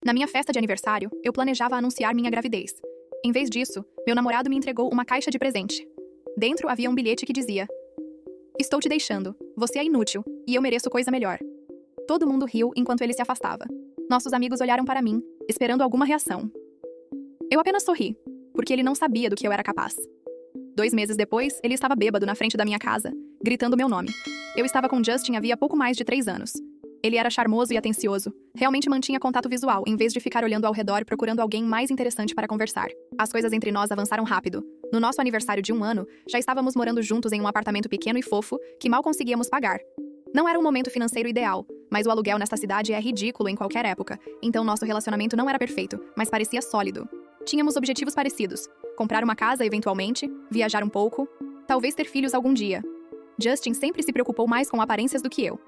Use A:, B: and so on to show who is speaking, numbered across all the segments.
A: Na minha festa de aniversário, eu planejava anunciar minha gravidez. Em vez disso, meu namorado me entregou uma caixa de presente. Dentro havia um bilhete que dizia: "Estou te deixando. Você é inútil, e eu mereço coisa melhor." Todo mundo riu enquanto ele se afastava. Nossos amigos olharam para mim, esperando alguma reação. Eu apenas sorri, porque ele não sabia do que eu era capaz. 2 meses depois, ele estava bêbado na frente da minha casa, gritando meu nome. Eu estava com Justin havia pouco mais de 3 anos. Ele era charmoso e atencioso. Realmente mantinha contato visual, em vez de ficar olhando ao redor procurando alguém mais interessante para conversar. As coisas entre nós avançaram rápido. No nosso aniversário de 1 ano, já estávamos morando juntos em um apartamento pequeno e fofo, que mal conseguíamos pagar. Não era um momento financeiro ideal, mas o aluguel nesta cidade é ridículo em qualquer época, então nosso relacionamento não era perfeito, mas parecia sólido. Tínhamos objetivos parecidos: comprar uma casa eventualmente, viajar um pouco, talvez ter filhos algum dia. Justin sempre se preocupou mais com aparências do que eu.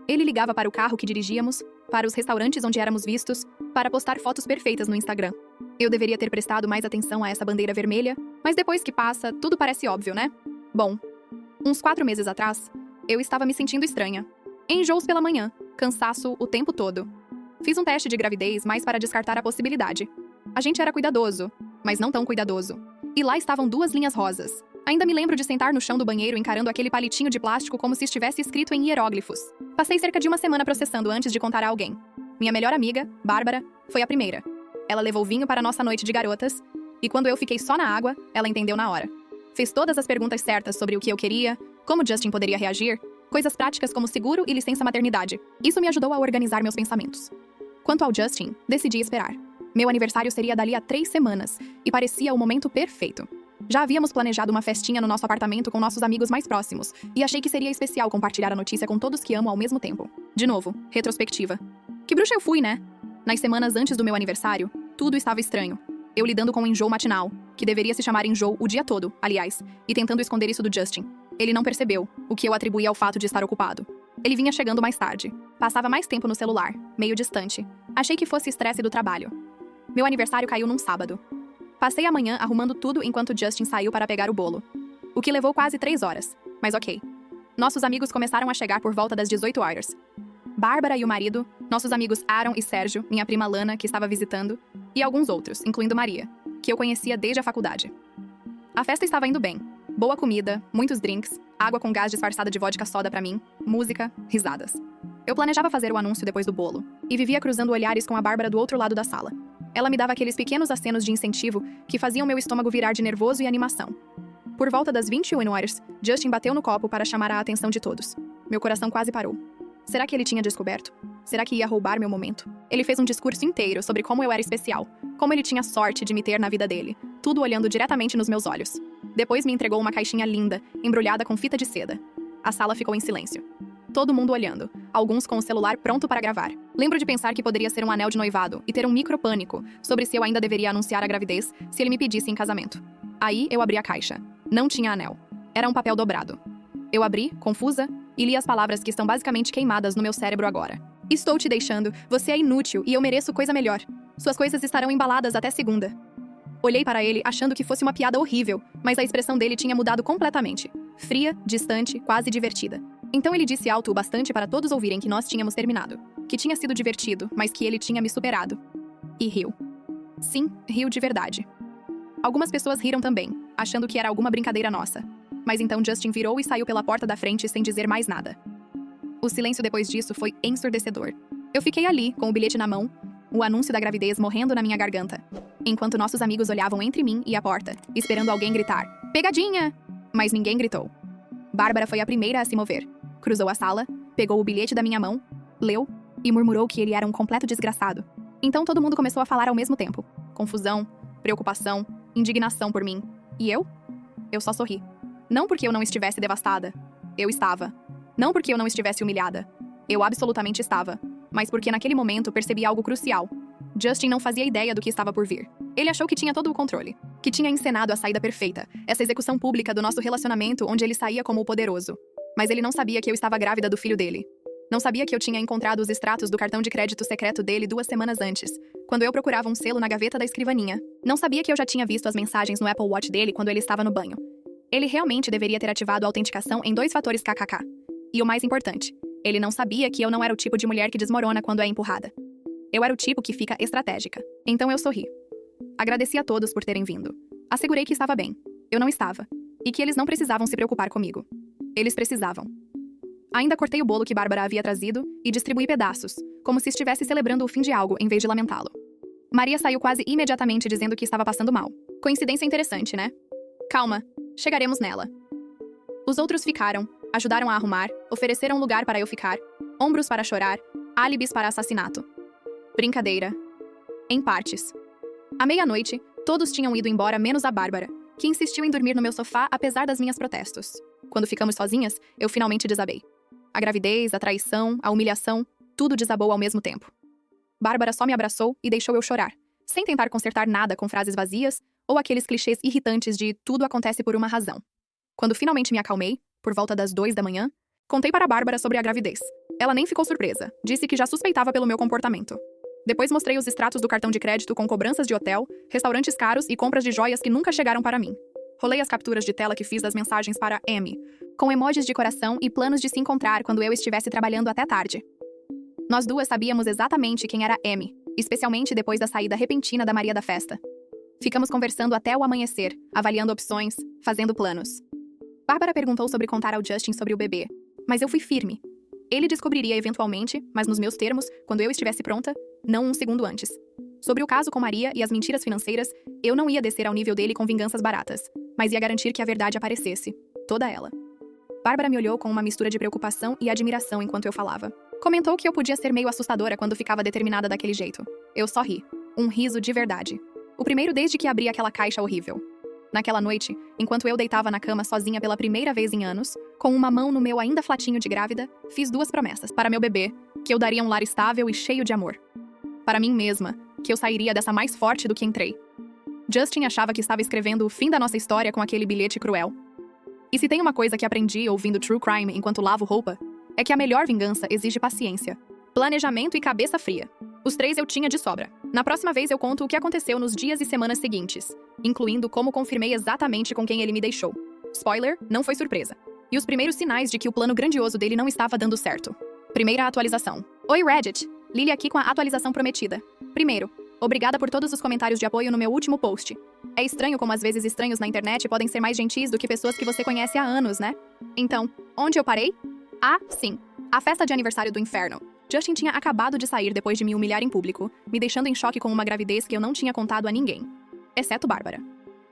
A: Ele ligava para o carro que dirigíamos, para os restaurantes onde éramos vistos, para postar fotos perfeitas no Instagram. Eu deveria ter prestado mais atenção a essa bandeira vermelha, mas depois que passa, tudo parece óbvio, né? Bom, uns 4 meses atrás, eu estava me sentindo estranha. Enjoos pela manhã, cansaço o tempo todo. Fiz um teste de gravidez mais para descartar a possibilidade. A gente era cuidadoso, mas não tão cuidadoso. E lá estavam 2 linhas rosas. Ainda me lembro de sentar no chão do banheiro encarando aquele palitinho de plástico como se estivesse escrito em hieróglifos. Passei cerca de 1 semana processando antes de contar a alguém. Minha melhor amiga, Bárbara, foi a primeira. Ela levou vinho para nossa noite de garotas, e quando eu fiquei só na água, ela entendeu na hora. Fez todas as perguntas certas sobre o que eu queria, como Justin poderia reagir, coisas práticas como seguro e licença maternidade. Isso me ajudou a organizar meus pensamentos. Quanto ao Justin, decidi esperar. Meu aniversário seria dali a 3 semanas, e parecia o momento perfeito. Já havíamos planejado uma festinha no nosso apartamento com nossos amigos mais próximos, e achei que seria especial compartilhar a notícia com todos que amo ao mesmo tempo. De novo, retrospectiva. Que bruxa eu fui, né? Nas semanas antes do meu aniversário, tudo estava estranho. Eu lidando com um enjoo matinal, que deveria se chamar enjoo o dia todo, aliás, e tentando esconder isso do Justin. Ele não percebeu, o que eu atribuí ao fato de estar ocupado. Ele vinha chegando mais tarde. Passava mais tempo no celular, meio distante. Achei que fosse estresse do trabalho. Meu aniversário caiu num sábado. Passei a manhã arrumando tudo enquanto Justin saiu para pegar o bolo. O que levou quase 3 horas, mas ok. Nossos amigos começaram a chegar por volta das 18 horas. Bárbara e o marido, nossos amigos Aaron e Sérgio, minha prima Lana, que estava visitando, e alguns outros, incluindo Maria, que eu conhecia desde a faculdade. A festa estava indo bem. Boa comida, muitos drinks, água com gás disfarçada de vodka soda pra mim, música, risadas. Eu planejava fazer o anúncio depois do bolo, e vivia cruzando olhares com a Bárbara do outro lado da sala. Ela me dava aqueles pequenos acenos de incentivo que faziam meu estômago virar de nervoso e animação. Por volta das 21 horas, Justin bateu no copo para chamar a atenção de todos. Meu coração quase parou. Será que ele tinha descoberto? Será que ia roubar meu momento? Ele fez um discurso inteiro sobre como eu era especial, como ele tinha sorte de me ter na vida dele, tudo olhando diretamente nos meus olhos. Depois me entregou uma caixinha linda, embrulhada com fita de seda. A sala ficou em silêncio. Todo mundo olhando, alguns com o celular pronto para gravar. Lembro de pensar que poderia ser um anel de noivado e ter um micro-pânico sobre se eu ainda deveria anunciar a gravidez se ele me pedisse em casamento. Aí eu abri a caixa. Não tinha anel. Era um papel dobrado. Eu abri, confusa, e li as palavras que estão basicamente queimadas no meu cérebro agora. Estou te deixando, você é inútil e eu mereço coisa melhor. Suas coisas estarão embaladas até segunda. Olhei para ele achando que fosse uma piada horrível, mas a expressão dele tinha mudado completamente. Fria, distante, quase divertida. Então ele disse alto o bastante para todos ouvirem que nós tínhamos terminado. Que tinha sido divertido, mas que ele tinha me superado. E riu. Sim, riu de verdade. Algumas pessoas riram também, achando que era alguma brincadeira nossa. Mas então Justin virou e saiu pela porta da frente sem dizer mais nada. O silêncio depois disso foi ensurdecedor. Eu fiquei ali, com o bilhete na mão, o anúncio da gravidez morrendo na minha garganta, enquanto nossos amigos olhavam entre mim e a porta, esperando alguém gritar: "Pegadinha!" Mas ninguém gritou. Bárbara foi a primeira a se mover. Cruzou a sala, pegou o bilhete da minha mão, leu e murmurou que ele era um completo desgraçado. Então todo mundo começou a falar ao mesmo tempo. Confusão, preocupação, indignação por mim. E eu? Eu só sorri. Não porque eu não estivesse devastada. Eu estava. Não porque eu não estivesse humilhada. Eu absolutamente estava. Mas porque naquele momento percebi algo crucial. Justin não fazia ideia do que estava por vir. Ele achou que tinha todo o controle. Que tinha encenado a saída perfeita. Essa execução pública do nosso relacionamento onde ele saía como o poderoso. Mas ele não sabia que eu estava grávida do filho dele. Não sabia que eu tinha encontrado os extratos do cartão de crédito secreto dele 2 semanas antes, quando eu procurava um selo na gaveta da escrivaninha. Não sabia que eu já tinha visto as mensagens no Apple Watch dele quando ele estava no banho. Ele realmente deveria ter ativado a autenticação em 2 fatores KKK. E o mais importante, ele não sabia que eu não era o tipo de mulher que desmorona quando é empurrada. Eu era o tipo que fica estratégica. Então eu sorri. Agradeci a todos por terem vindo. Assegurei que estava bem. Eu não estava. E que eles não precisavam se preocupar comigo. Eles precisavam. Ainda cortei o bolo que Bárbara havia trazido e distribuí pedaços, como se estivesse celebrando o fim de algo em vez de lamentá-lo. Maria saiu quase imediatamente dizendo que estava passando mal. Coincidência interessante, né? Calma, chegaremos nela. Os outros ficaram, ajudaram a arrumar, ofereceram lugar para eu ficar, ombros para chorar, álibis para assassinato. Brincadeira. Em partes. À meia-noite, todos tinham ido embora menos a Bárbara, que insistiu em dormir no meu sofá apesar das minhas protestos. Quando ficamos sozinhas, eu finalmente desabei. A gravidez, a traição, a humilhação, tudo desabou ao mesmo tempo. Bárbara só me abraçou e deixou eu chorar, sem tentar consertar nada com frases vazias ou aqueles clichês irritantes de tudo acontece por uma razão. Quando finalmente me acalmei, por volta das 2 da manhã, contei para Bárbara sobre a gravidez. Ela nem ficou surpresa, disse que já suspeitava pelo meu comportamento. Depois mostrei os extratos do cartão de crédito com cobranças de hotel, restaurantes caros e compras de joias que nunca chegaram para mim. Rolei as capturas de tela que fiz das mensagens para Amy, com emojis de coração e planos de se encontrar quando eu estivesse trabalhando até tarde. Nós duas sabíamos exatamente quem era Amy, especialmente depois da saída repentina da Maria da festa. Ficamos conversando até o amanhecer, avaliando opções, fazendo planos. Bárbara perguntou sobre contar ao Justin sobre o bebê, mas eu fui firme. Ele descobriria eventualmente, mas nos meus termos, quando eu estivesse pronta, não um segundo antes. Sobre o caso com Maria e as mentiras financeiras, eu não ia descer ao nível dele com vinganças baratas, mas ia garantir que a verdade aparecesse. Toda ela. Bárbara me olhou com uma mistura de preocupação e admiração enquanto eu falava. Comentou que eu podia ser meio assustadora quando ficava determinada daquele jeito. Eu só ri. Um riso de verdade. O primeiro desde que abri aquela caixa horrível. Naquela noite, enquanto eu deitava na cama sozinha pela primeira vez em anos, com uma mão no meu ainda flatinho de grávida, fiz 2 promessas. Para meu bebê, que eu daria um lar estável e cheio de amor. Para mim mesma, que eu sairia dessa mais forte do que entrei. Justin achava que estava escrevendo o fim da nossa história com aquele bilhete cruel. E se tem uma coisa que aprendi ouvindo True Crime enquanto lavo roupa, é que a melhor vingança exige paciência, planejamento e cabeça fria. Os 3 eu tinha de sobra. Na próxima vez eu conto o que aconteceu nos dias e semanas seguintes, incluindo como confirmei exatamente com quem ele me deixou. Spoiler, não foi surpresa. E os primeiros sinais de que o plano grandioso dele não estava dando certo. Primeira atualização. Oi Reddit! Lily aqui com a atualização prometida. Primeiro, obrigada por todos os comentários de apoio no meu último post. É estranho como às vezes estranhos na internet podem ser mais gentis do que pessoas que você conhece há anos, né? Então, onde eu parei? Ah, sim. A festa de aniversário do inferno. Justin tinha acabado de sair depois de me humilhar em público, me deixando em choque com uma gravidez que eu não tinha contado a ninguém. Exceto Bárbara.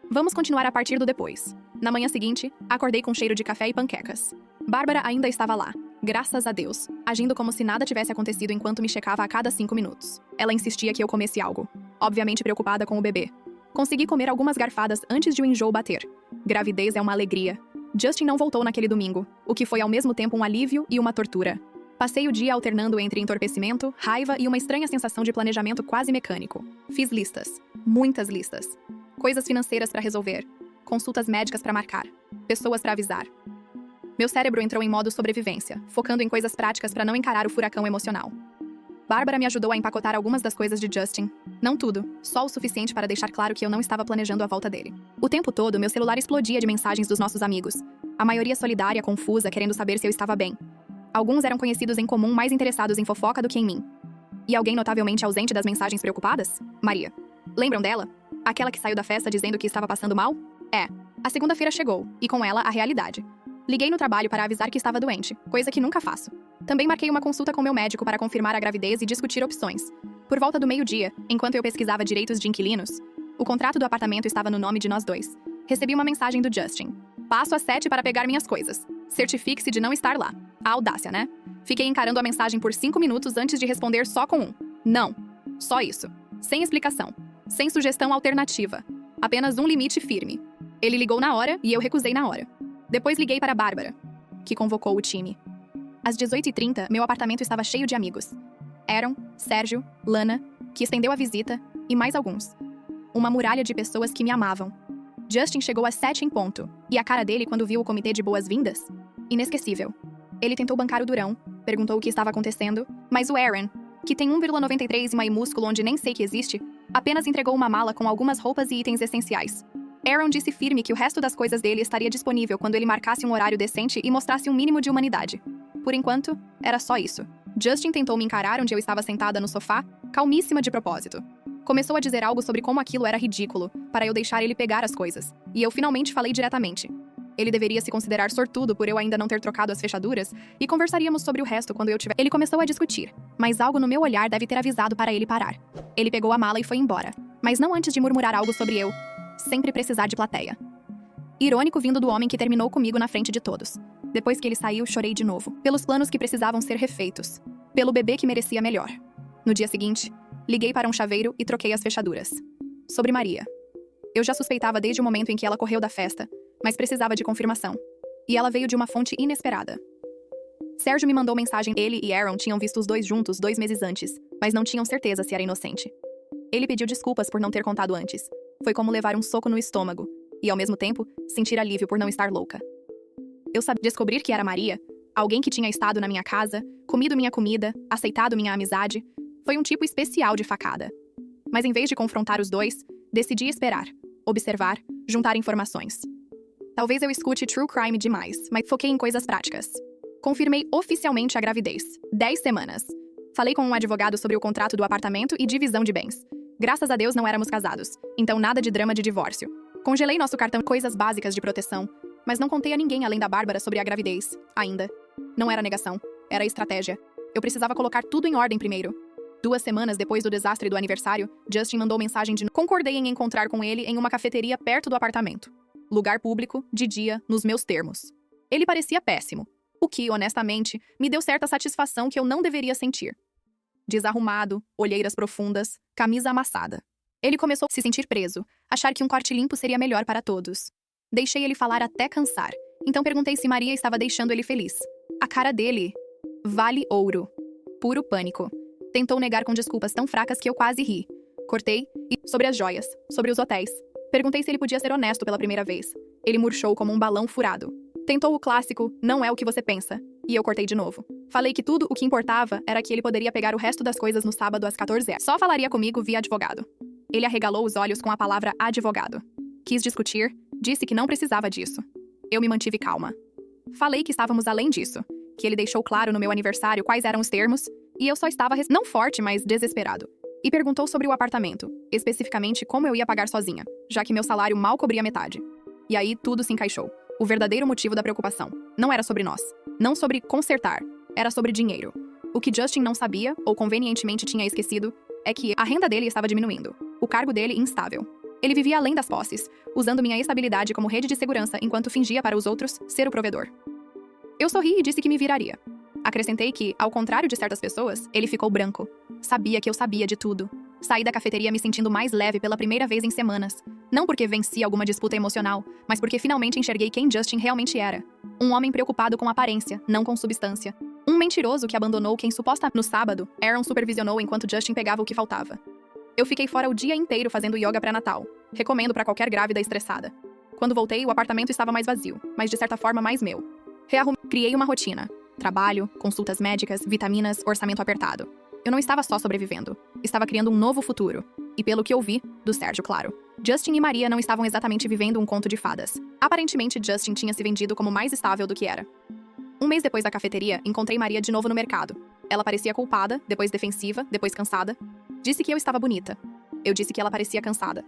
A: Vamos continuar a partir do depois. Na manhã seguinte, acordei com cheiro de café e panquecas. Bárbara ainda estava lá, graças a Deus, agindo como se nada tivesse acontecido enquanto me checava a cada 5 minutos. Ela insistia que eu comesse algo, obviamente preocupada com o bebê. Consegui comer algumas garfadas antes de o enjoo bater. Gravidez é uma alegria. Justin não voltou naquele domingo, o que foi ao mesmo tempo um alívio e uma tortura. Passei o dia alternando entre entorpecimento, raiva e uma estranha sensação de planejamento quase mecânico. Fiz listas. Muitas listas. Coisas financeiras para resolver. Consultas médicas para marcar. Pessoas para avisar. Meu cérebro entrou em modo sobrevivência, focando em coisas práticas para não encarar o furacão emocional. Bárbara me ajudou a empacotar algumas das coisas de Justin. Não tudo, só o suficiente para deixar claro que eu não estava planejando a volta dele. O tempo todo, meu celular explodia de mensagens dos nossos amigos. A maioria solidária, confusa, querendo saber se eu estava bem. Alguns eram conhecidos em comum mais interessados em fofoca do que em mim. E alguém notavelmente ausente das mensagens preocupadas? Maria. Lembram dela? Aquela que saiu da festa dizendo que estava passando mal? É. A segunda-feira chegou, e com ela a realidade. Liguei no trabalho para avisar que estava doente, coisa que nunca faço. Também marquei uma consulta com meu médico para confirmar a gravidez e discutir opções. Por volta do meio-dia, enquanto eu pesquisava direitos de inquilinos, o contrato do apartamento estava no nome de nós 2. Recebi uma mensagem do Justin. Passo às 7 para pegar minhas coisas. Certifique-se de não estar lá. A audácia, né? Fiquei encarando a mensagem por 5 minutos antes de responder só com um. Não. Só isso. Sem explicação. Sem sugestão alternativa. Apenas um limite firme. Ele ligou na hora e eu recusei na hora. Depois liguei para Bárbara, que convocou o time. Às 18h30, meu apartamento estava cheio de amigos. Aaron, Sérgio, Lana, que estendeu a visita, e mais alguns. Uma muralha de pessoas que me amavam. Justin chegou às 7 em ponto, e a cara dele quando viu o comitê de boas-vindas? Inesquecível. Ele tentou bancar o durão, perguntou o que estava acontecendo, mas o Aaron, que tem 1,93 e maiúsculo onde nem sei que existe, apenas entregou uma mala com algumas roupas e itens essenciais. Aaron disse firme que o resto das coisas dele estaria disponível quando ele marcasse um horário decente e mostrasse um mínimo de humanidade. Por enquanto, era só isso. Justin tentou me encarar onde eu estava sentada no sofá, calmíssima de propósito. Começou a dizer algo sobre como aquilo era ridículo, para eu deixar ele pegar as coisas. E eu finalmente falei diretamente. Ele deveria se considerar sortudo por eu ainda não ter trocado as fechaduras, e conversaríamos sobre o resto quando eu tiver. Ele começou a discutir, mas algo no meu olhar deve ter avisado para ele parar. Ele pegou a mala e foi embora, mas não antes de murmurar algo sobre eu sempre precisar de plateia. Irônico vindo do homem que terminou comigo na frente de todos. Depois que ele saiu, chorei de novo, pelos planos que precisavam ser refeitos, pelo bebê que merecia melhor. No dia seguinte, liguei para um chaveiro e troquei as fechaduras. Sobre Maria. Eu já suspeitava desde o momento em que ela correu da festa, mas precisava de confirmação. E ela veio de uma fonte inesperada. Sérgio me mandou mensagem. Ele e Aaron tinham visto os dois juntos 2 meses antes, mas não tinham certeza se era inocente. Ele pediu desculpas por não ter contado antes. Foi como levar um soco no estômago, e ao mesmo tempo, sentir alívio por não estar louca. Eu sabia descobrir que era Maria, alguém que tinha estado na minha casa, comido minha comida, aceitado minha amizade, foi um tipo especial de facada. Mas em vez de confrontar os dois, decidi esperar, observar, juntar informações. Talvez eu escute true crime demais, mas foquei em coisas práticas. Confirmei oficialmente a gravidez. 10 semanas. Falei com um advogado sobre o contrato do apartamento e divisão de bens. Graças a Deus não éramos casados, então nada de drama de divórcio. Congelei nosso cartão, coisas básicas de proteção, mas não contei a ninguém além da Bárbara sobre a gravidez, ainda. Não era negação, era estratégia. Eu precisava colocar tudo em ordem primeiro. 2 semanas depois do desastre do aniversário, Justin mandou mensagem de concordei em encontrar com ele em uma cafeteria perto do apartamento. Lugar público, de dia, nos meus termos. Ele parecia péssimo, o que, honestamente, me deu certa satisfação que eu não deveria sentir. Desarrumado, olheiras profundas, camisa amassada. Ele começou a se sentir preso, achar que um corte limpo seria melhor para todos. Deixei ele falar até cansar, então perguntei se Maria estava deixando ele feliz. A cara dele vale ouro. Puro pânico. Tentou negar com desculpas tão fracas que eu quase ri. Cortei, e sobre as joias, sobre os hotéis. Perguntei se ele podia ser honesto pela primeira vez. Ele murchou como um balão furado. Tentou o clássico, não é o que você pensa. E eu cortei de novo. Falei que tudo o que importava era que ele poderia pegar o resto das coisas no sábado às 14 horas. Só falaria comigo via advogado. Ele arregalou os olhos com a palavra advogado. Quis discutir, disse que não precisava disso. Eu me mantive calma. Falei que estávamos além disso, que ele deixou claro no meu aniversário quais eram os termos, e eu só estava não forte, mas desesperado. E perguntou sobre o apartamento, especificamente como eu ia pagar sozinha, já que meu salário mal cobria metade. E aí tudo se encaixou. O verdadeiro motivo da preocupação não era sobre nós, não sobre consertar, era sobre dinheiro. O que Justin não sabia, ou convenientemente tinha esquecido, é que a renda dele estava diminuindo, o cargo dele instável. Ele vivia além das posses, usando minha estabilidade como rede de segurança enquanto fingia para os outros ser o provedor. Eu sorri e disse que me viraria. Acrescentei que, ao contrário de certas pessoas, ele ficou branco. Sabia que eu sabia de tudo. Saí da cafeteria me sentindo mais leve pela primeira vez em semanas. Não porque venci alguma disputa emocional, mas porque finalmente enxerguei quem Justin realmente era. Um homem preocupado com aparência, não com substância. Um mentiroso que abandonou quem supostamente... No sábado, Aaron supervisionou enquanto Justin pegava o que faltava. Eu fiquei fora o dia inteiro fazendo yoga pré-natal. Recomendo para qualquer grávida estressada. Quando voltei, o apartamento estava mais vazio, mas de certa forma mais meu. Criei uma rotina. Trabalho, consultas médicas, vitaminas, orçamento apertado. Eu não estava só sobrevivendo. Estava criando um novo futuro. E pelo que eu vi, do Sérgio, claro. Justin e Maria não estavam exatamente vivendo um conto de fadas. Aparentemente, Justin tinha se vendido como mais estável do que era. 1 mês depois da cafeteria, encontrei Maria de novo no mercado. Ela parecia culpada, depois defensiva, depois cansada. Disse que eu estava bonita. Eu disse que ela parecia cansada.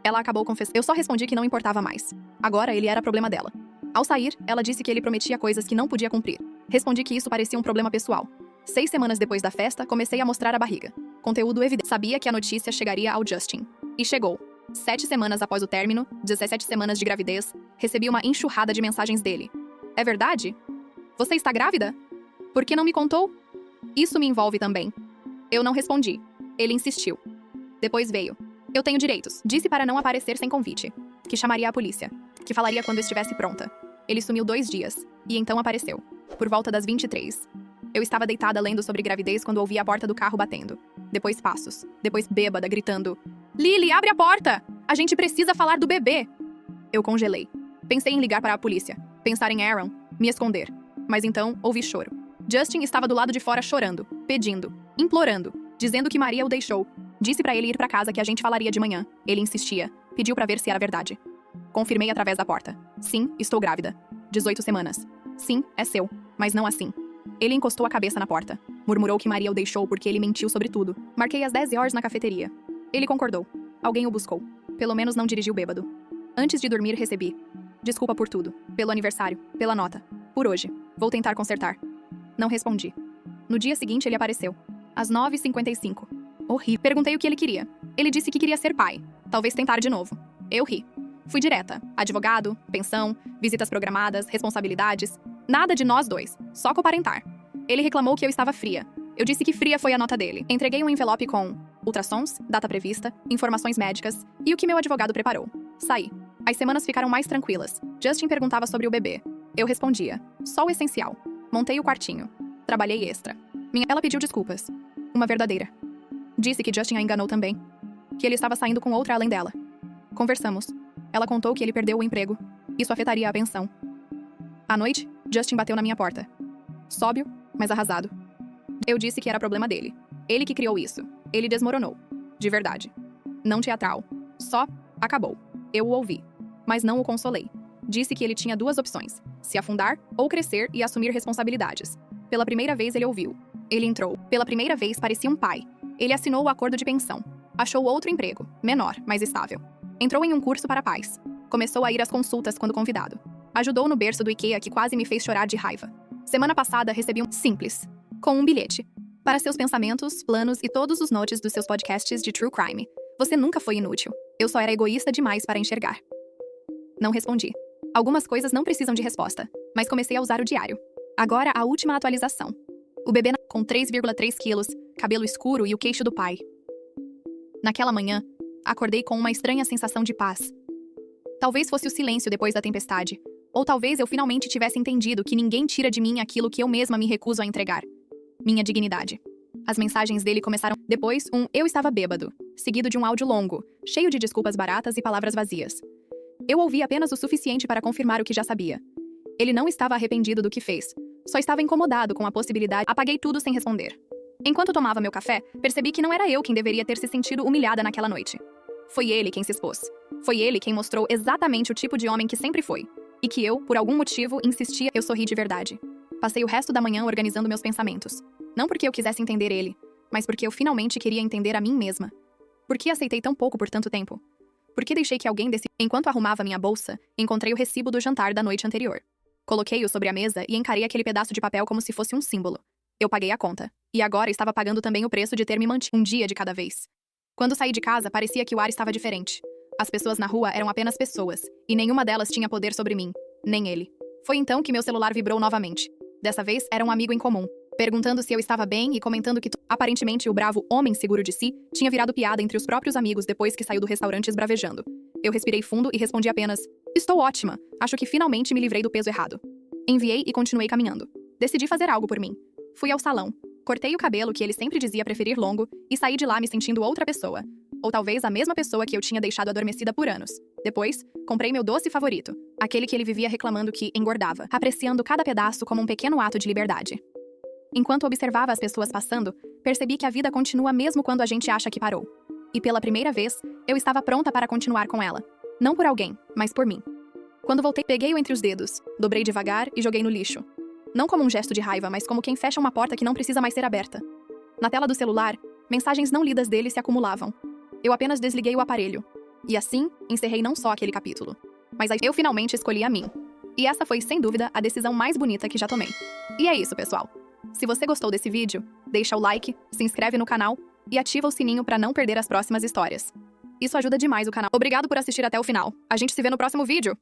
A: Ela acabou confessando. Eu só respondi que não importava mais. Agora ele era problema dela. Ao sair, ela disse que ele prometia coisas que não podia cumprir. Respondi que isso parecia um problema pessoal. 6 semanas depois da festa, comecei a mostrar a barriga. Conteúdo evidente. Sabia que a notícia chegaria ao Justin. E chegou. 7 semanas após o término, 17 semanas de gravidez, recebi uma enxurrada de mensagens dele. É verdade? Você está grávida? Por que não me contou? Isso me envolve também. Eu não respondi. Ele insistiu. Depois veio. Eu tenho direitos. Disse para não aparecer sem convite. Que chamaria a polícia. Que falaria quando estivesse pronta. Ele sumiu 2 dias. E então apareceu. Por volta das 23. Eu estava deitada lendo sobre gravidez quando ouvi a porta do carro batendo. Depois passos. Depois bêbada, gritando. Lily, abre a porta! A gente precisa falar do bebê! Eu congelei. Pensei em ligar para a polícia. Pensar em Aaron. Me esconder. Mas então, ouvi choro. Justin estava do lado de fora chorando. Pedindo. Implorando. Dizendo que Maria o deixou. Disse para ele ir para casa que a gente falaria de manhã. Ele insistia. Pediu para ver se era verdade. Confirmei através da porta. Sim, estou grávida. 18 semanas. Sim, é seu. Mas não assim. Ele encostou a cabeça na porta. Murmurou que Maria o deixou porque ele mentiu sobre tudo. Marquei às 10 horas na cafeteria. Ele concordou. Alguém o buscou. Pelo menos não dirigiu bêbado. Antes de dormir, recebi. Desculpa por tudo. Pelo aniversário. Pela nota. Por hoje. Vou tentar consertar. Não respondi. No dia seguinte, ele apareceu. Às 9h55. Horrível. Perguntei o que ele queria. Ele disse que queria ser pai. Talvez tentar de novo. Eu ri. Fui direta. Advogado, pensão, visitas programadas, responsabilidades. Nada de nós dois. Só coparentar. Ele reclamou que eu estava fria. Eu disse que fria foi a nota dele. Entreguei um envelope com ultrassons, data prevista, informações médicas e o que meu advogado preparou. Saí. As semanas ficaram mais tranquilas. Justin perguntava sobre o bebê. Eu respondia. Só o essencial. Montei o quartinho. Trabalhei extra. Ela pediu desculpas. Uma verdadeira. Disse que Justin a enganou também. Que ele estava saindo com outra além dela. Conversamos. Ela contou que ele perdeu o emprego. Isso afetaria a pensão. À noite, Justin bateu na minha porta. Sóbrio, mas arrasado. Eu disse que era problema dele. Ele que criou isso. Ele desmoronou. De verdade. Não teatral. Só acabou. Eu o ouvi. Mas não o consolei. Disse que ele tinha duas opções. Se afundar ou crescer e assumir responsabilidades. Pela primeira vez ele ouviu. Ele entrou. Pela primeira vez parecia um pai. Ele assinou o acordo de pensão. Achou outro emprego. Menor, mais estável. Entrou em um curso para pais. Começou a ir às consultas quando convidado. Ajudou no berço do IKEA que quase me fez chorar de raiva. Semana passada recebi um simples, com um bilhete, para seus pensamentos, planos e todos os notes dos seus podcasts de True Crime. Você nunca foi inútil. Eu só era egoísta demais para enxergar. Não respondi. Algumas coisas não precisam de resposta, mas comecei a usar o diário. Agora a última atualização. O bebê com 3,3 quilos, cabelo escuro e o queixo do pai. Naquela manhã, acordei com uma estranha sensação de paz. Talvez fosse o silêncio depois da tempestade. Ou talvez eu finalmente tivesse entendido que ninguém tira de mim aquilo que eu mesma me recuso a entregar. Minha dignidade. As mensagens dele começaram. Depois, eu estava bêbado, seguido de um áudio longo, cheio de desculpas baratas e palavras vazias. Eu ouvi apenas o suficiente para confirmar o que já sabia. Ele não estava arrependido do que fez. Só estava incomodado com a possibilidade. Apaguei tudo sem responder. Enquanto tomava meu café, percebi que não era eu quem deveria ter se sentido humilhada naquela noite. Foi ele quem se expôs. Foi ele quem mostrou exatamente o tipo de homem que sempre foi. E que eu, por algum motivo, insistia. Eu sorri de verdade. Passei o resto da manhã organizando meus pensamentos. Não porque eu quisesse entender ele, mas porque eu finalmente queria entender a mim mesma. Por que aceitei tão pouco por tanto tempo? Por que deixei que alguém decidisse? Enquanto arrumava minha bolsa, encontrei o recibo do jantar da noite anterior. Coloquei-o sobre a mesa e encarei aquele pedaço de papel como se fosse um símbolo. Eu paguei a conta. E agora estava pagando também o preço de ter me mantido um dia de cada vez. Quando saí de casa, parecia que o ar estava diferente. As pessoas na rua eram apenas pessoas, e nenhuma delas tinha poder sobre mim, nem ele. Foi então que meu celular vibrou novamente. Dessa vez, era um amigo em comum, perguntando se eu estava bem e comentando que, aparentemente, o bravo homem seguro de si tinha virado piada entre os próprios amigos depois que saiu do restaurante esbravejando. Eu respirei fundo e respondi apenas: estou ótima, acho que finalmente me livrei do peso errado. Enviei e continuei caminhando. Decidi fazer algo por mim. Fui ao salão, cortei o cabelo que ele sempre dizia preferir longo e saí de lá me sentindo outra pessoa. Ou talvez a mesma pessoa que eu tinha deixado adormecida por anos. Depois, comprei meu doce favorito, aquele que ele vivia reclamando que engordava, apreciando cada pedaço como um pequeno ato de liberdade. Enquanto observava as pessoas passando, percebi que a vida continua mesmo quando a gente acha que parou. E pela primeira vez, eu estava pronta para continuar com ela. Não por alguém, mas por mim. Quando voltei, peguei-o entre os dedos, dobrei devagar e joguei no lixo. Não como um gesto de raiva, mas como quem fecha uma porta que não precisa mais ser aberta. Na tela do celular, mensagens não lidas dele se acumulavam. Eu apenas desliguei o aparelho. E assim, encerrei não só aquele capítulo, mas eu finalmente escolhi a mim. E essa foi, sem dúvida, a decisão mais bonita que já tomei. E é isso, pessoal. Se você gostou desse vídeo, deixa o like, se inscreve no canal e ativa o sininho para não perder as próximas histórias. Isso ajuda demais o canal. Obrigado por assistir até o final. A gente se vê no próximo vídeo!